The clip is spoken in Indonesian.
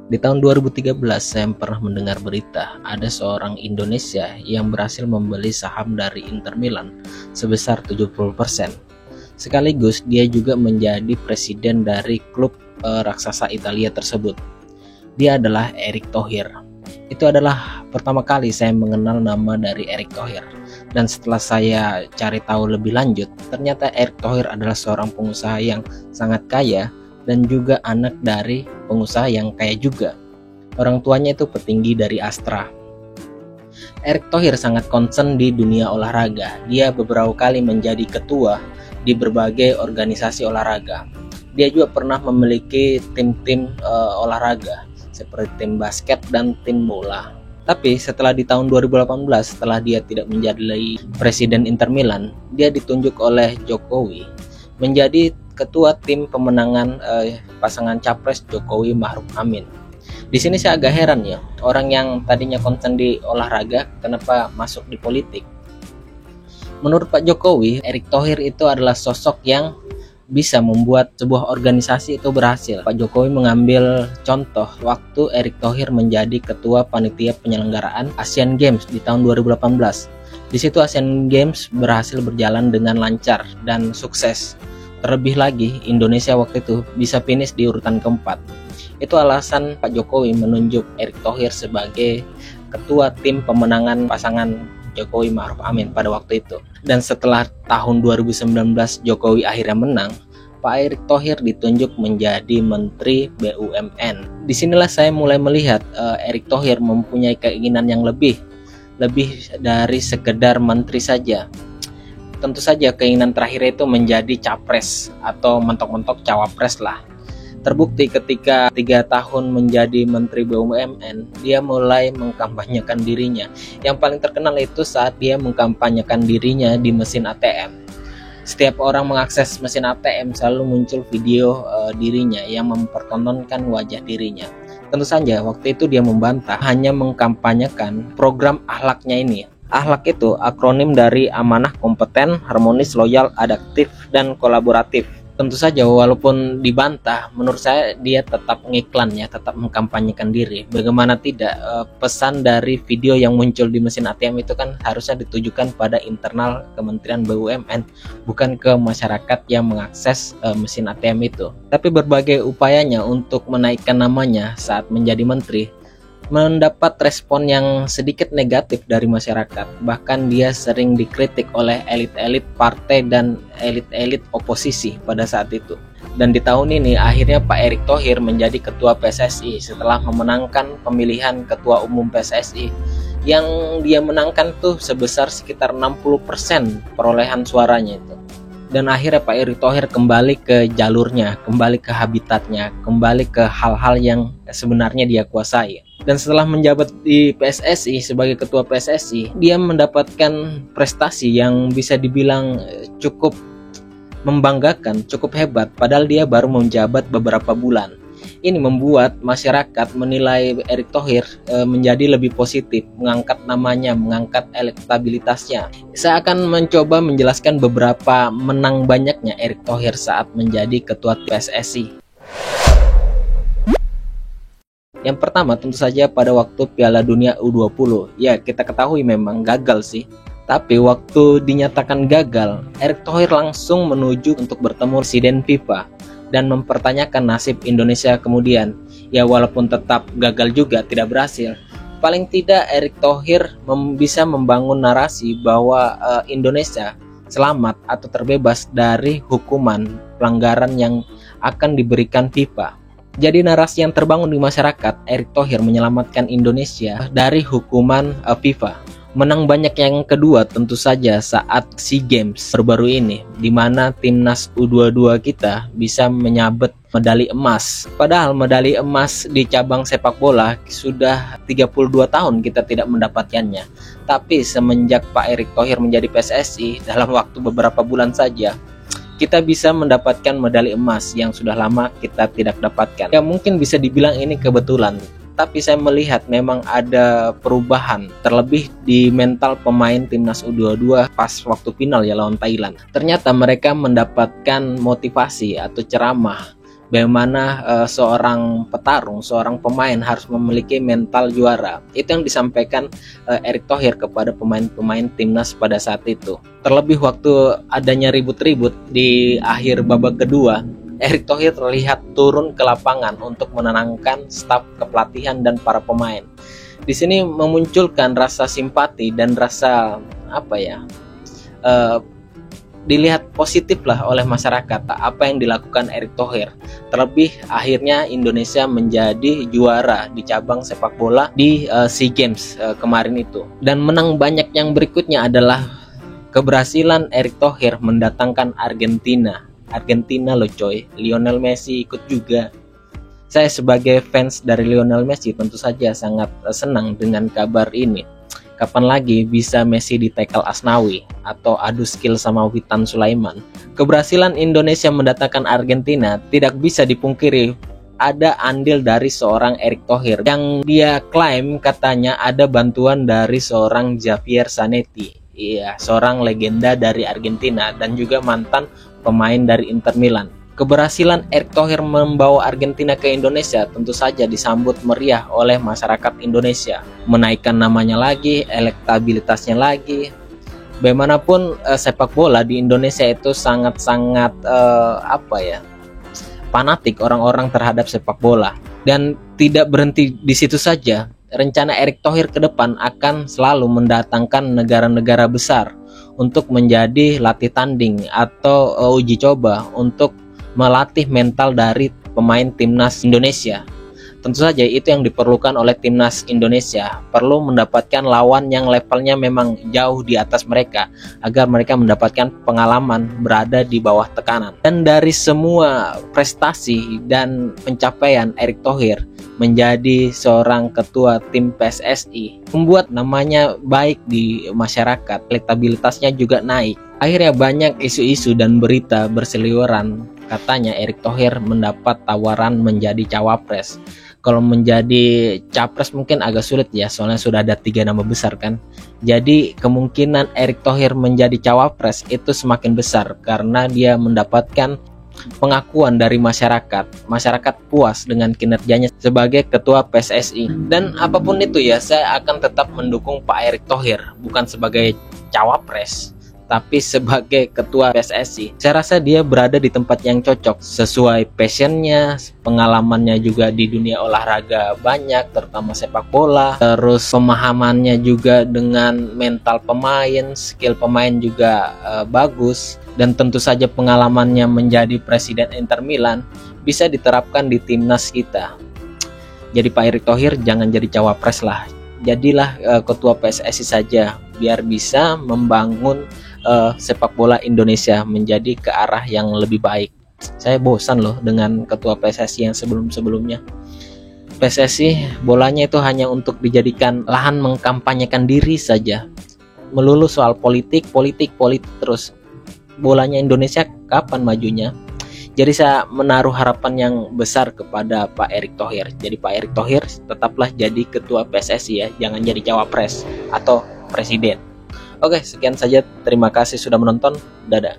Di tahun 2013 saya pernah mendengar berita ada seorang Indonesia yang berhasil membeli saham dari Inter Milan sebesar 70%. Sekaligus dia juga menjadi presiden dari klub raksasa Italia tersebut. Dia adalah Erick Thohir. Itu adalah pertama kali saya mengenal nama dari Erick Thohir. Dan setelah saya cari tahu lebih lanjut, ternyata Erick Thohir adalah seorang pengusaha yang sangat kaya dan juga anak dari pengusaha yang kaya juga. Orang tuanya itu petinggi dari Astra. Erick Thohir sangat concern di dunia olahraga. Dia beberapa kali menjadi ketua di berbagai organisasi olahraga. Dia juga pernah memiliki tim-tim olahraga seperti tim basket dan tim bola. Tapi setelah di tahun 2018, setelah dia tidak menjadi presiden Inter Milan, dia ditunjuk oleh Jokowi menjadi ketua tim pemenangan pasangan capres Jokowi Ma'ruf Amin. Di sini saya agak heran ya, orang yang tadinya concern di olahraga kenapa masuk di politik? Menurut Pak Jokowi, Erick Thohir itu adalah sosok yang bisa membuat sebuah organisasi itu berhasil. Pak Jokowi mengambil contoh waktu Erick Thohir menjadi ketua panitia penyelenggaraan Asian Games di tahun 2018. Di situ Asian Games berhasil berjalan dengan lancar dan sukses. Terlebih lagi, Indonesia waktu itu bisa finish di urutan keempat. Itu alasan Pak Jokowi menunjuk Erick Thohir sebagai ketua tim pemenangan pasangan Jokowi Ma'ruf Amin pada waktu itu. Dan setelah tahun 2019 Jokowi akhirnya menang, Pak Erick Thohir ditunjuk menjadi Menteri BUMN. Disinilah saya mulai melihat Erick Thohir mempunyai keinginan yang lebih dari sekedar menteri saja. Tentu saja keinginan terakhir itu menjadi capres atau mentok-mentok cawapres lah. Terbukti ketika 3 tahun menjadi Menteri BUMN, dia mulai mengkampanyekan dirinya. Yang paling terkenal itu saat dia mengkampanyekan dirinya di mesin ATM. Setiap orang mengakses mesin ATM selalu muncul video dirinya yang mempertontonkan wajah dirinya. Tentu saja waktu itu dia membantah hanya mengkampanyekan program akhlaknya ini. Akhlak itu akronim dari amanah, kompeten, harmonis, loyal, adaptif, dan kolaboratif. Tentu saja walaupun dibantah, menurut saya dia tetap ngiklan ya, tetap mengkampanyekan diri. Bagaimana tidak, pesan dari video yang muncul di mesin ATM itu kan harusnya ditujukan pada internal Kementerian BUMN, bukan ke masyarakat yang mengakses mesin ATM itu. Tapi berbagai upayanya untuk menaikkan namanya saat menjadi menteri mendapat respon yang sedikit negatif dari masyarakat. Bahkan dia sering dikritik oleh elit-elit partai dan elit-elit oposisi pada saat itu. Dan di tahun ini akhirnya Pak Erick Thohir menjadi ketua PSSI setelah memenangkan pemilihan ketua umum PSSI yang dia menangkan tuh sebesar sekitar 60% perolehan suaranya itu. Dan akhirnya Pak Erick Thohir kembali ke jalurnya, kembali ke habitatnya, kembali ke hal-hal yang sebenarnya dia kuasai. Dan setelah menjabat di PSSI sebagai ketua PSSI, dia mendapatkan prestasi yang bisa dibilang cukup membanggakan, cukup hebat, padahal dia baru menjabat beberapa bulan. Ini membuat masyarakat menilai Erick Thohir menjadi lebih positif, mengangkat namanya, mengangkat elektabilitasnya. Saya akan mencoba menjelaskan beberapa menang banyaknya Erick Thohir saat menjadi ketua PSSI. Yang pertama tentu saja pada waktu Piala Dunia U20. Ya, kita ketahui memang gagal sih. Tapi waktu dinyatakan gagal, Erick Thohir langsung menuju untuk bertemu Presiden FIFA dan mempertanyakan nasib Indonesia kemudian. Ya, walaupun tetap gagal juga, tidak berhasil. Paling tidak Erick Thohir bisa membangun narasi bahwa Indonesia selamat atau terbebas dari hukuman pelanggaran yang akan diberikan FIFA. Jadi narasi yang terbangun di masyarakat, Erick Thohir menyelamatkan Indonesia dari hukuman FIFA. Menang banyak yang kedua tentu saja saat SEA Games baru-baru ini, di mana timnas U22 kita bisa menyabet medali emas. Padahal medali emas di cabang sepak bola sudah 32 tahun kita tidak mendapatkannya. Tapi semenjak Pak Erick Thohir menjadi PSSI, dalam waktu beberapa bulan saja, kita bisa mendapatkan medali emas yang sudah lama kita tidak dapatkan. Ya mungkin bisa dibilang ini kebetulan, tapi saya melihat memang ada perubahan, terlebih di mental pemain timnas U22 pas waktu final ya lawan Thailand. Ternyata mereka mendapatkan motivasi atau ceramah bagaimana seorang petarung, seorang pemain harus memiliki mental juara. Itu yang disampaikan Erick Thohir kepada pemain-pemain timnas pada saat itu. Terlebih waktu adanya ribut-ribut di akhir babak kedua, Erick Thohir terlihat turun ke lapangan untuk menenangkan staf kepelatihan dan para pemain. Di sini memunculkan rasa simpati dan rasa dilihat positif lah oleh masyarakat apa yang dilakukan Erick Thohir. Terlebih akhirnya Indonesia menjadi juara di cabang sepak bola di SEA Games kemarin itu. Dan menang banyak yang berikutnya adalah keberhasilan Erick Thohir mendatangkan Argentina loh coy, Lionel Messi ikut juga. Saya sebagai fans dari Lionel Messi tentu saja sangat senang dengan kabar ini. Kapan lagi bisa Messi di-tackle Asnawi atau adu skill sama Witan Sulaiman. Keberhasilan Indonesia mendatangkan Argentina tidak bisa dipungkiri ada andil dari seorang Erick Thohir yang dia klaim katanya ada bantuan dari seorang Javier Zanetti. Iya, seorang legenda dari Argentina dan juga mantan pemain dari Inter Milan. Keberhasilan Erick Thohir membawa Argentina ke Indonesia tentu saja disambut meriah oleh masyarakat Indonesia. Menaikkan namanya lagi, elektabilitasnya lagi. Bagaimanapun sepak bola di Indonesia itu sangat-sangat fanatik orang-orang terhadap sepak bola. Dan tidak berhenti di situ saja. Rencana Erick Thohir ke depan akan selalu mendatangkan negara-negara besar untuk menjadi latih tanding atau uji coba untuk melatih mental dari pemain timnas Indonesia. Tentu saja itu yang diperlukan oleh timnas Indonesia. Perlu mendapatkan lawan yang levelnya memang jauh di atas mereka agar mereka mendapatkan pengalaman berada di bawah tekanan. Dan dari semua prestasi dan pencapaian Erick Thohir menjadi seorang ketua tim PSSI membuat namanya baik di masyarakat, elektabilitasnya juga naik. Akhirnya banyak isu-isu dan berita berseliweran. Katanya Erick Thohir mendapat tawaran menjadi cawapres. Kalau menjadi capres mungkin agak sulit ya, soalnya sudah ada 3 nama besar kan. Jadi kemungkinan Erick Thohir menjadi cawapres itu semakin besar karena dia mendapatkan pengakuan dari masyarakat. Masyarakat puas dengan kinerjanya sebagai ketua PSSI. Dan apapun itu ya, saya akan tetap mendukung Pak Erick Thohir, bukan sebagai cawapres tapi sebagai ketua PSSI. Saya rasa dia berada di tempat yang cocok sesuai passionnya, pengalamannya juga di dunia olahraga banyak, terutama sepak bola, terus pemahamannya juga dengan mental pemain, skill pemain juga bagus, dan tentu saja pengalamannya menjadi presiden Inter Milan bisa diterapkan di timnas kita. Jadi Pak Erick Thohir jangan jadi cawapres lah, jadilah ketua PSSI saja biar bisa membangun sepak bola Indonesia menjadi ke arah yang lebih baik. Saya bosan loh dengan ketua PSSI yang sebelum-sebelumnya. PSSI bolanya itu hanya untuk dijadikan lahan mengkampanyekan diri saja. Melulu soal politik terus. Bolanya Indonesia kapan majunya? Jadi saya menaruh harapan yang besar kepada Pak Erick Thohir. Jadi Pak Erick Thohir tetaplah jadi ketua PSSI ya, jangan jadi cawapres atau presiden. Oke, sekian saja. Terima kasih sudah menonton. Dadah.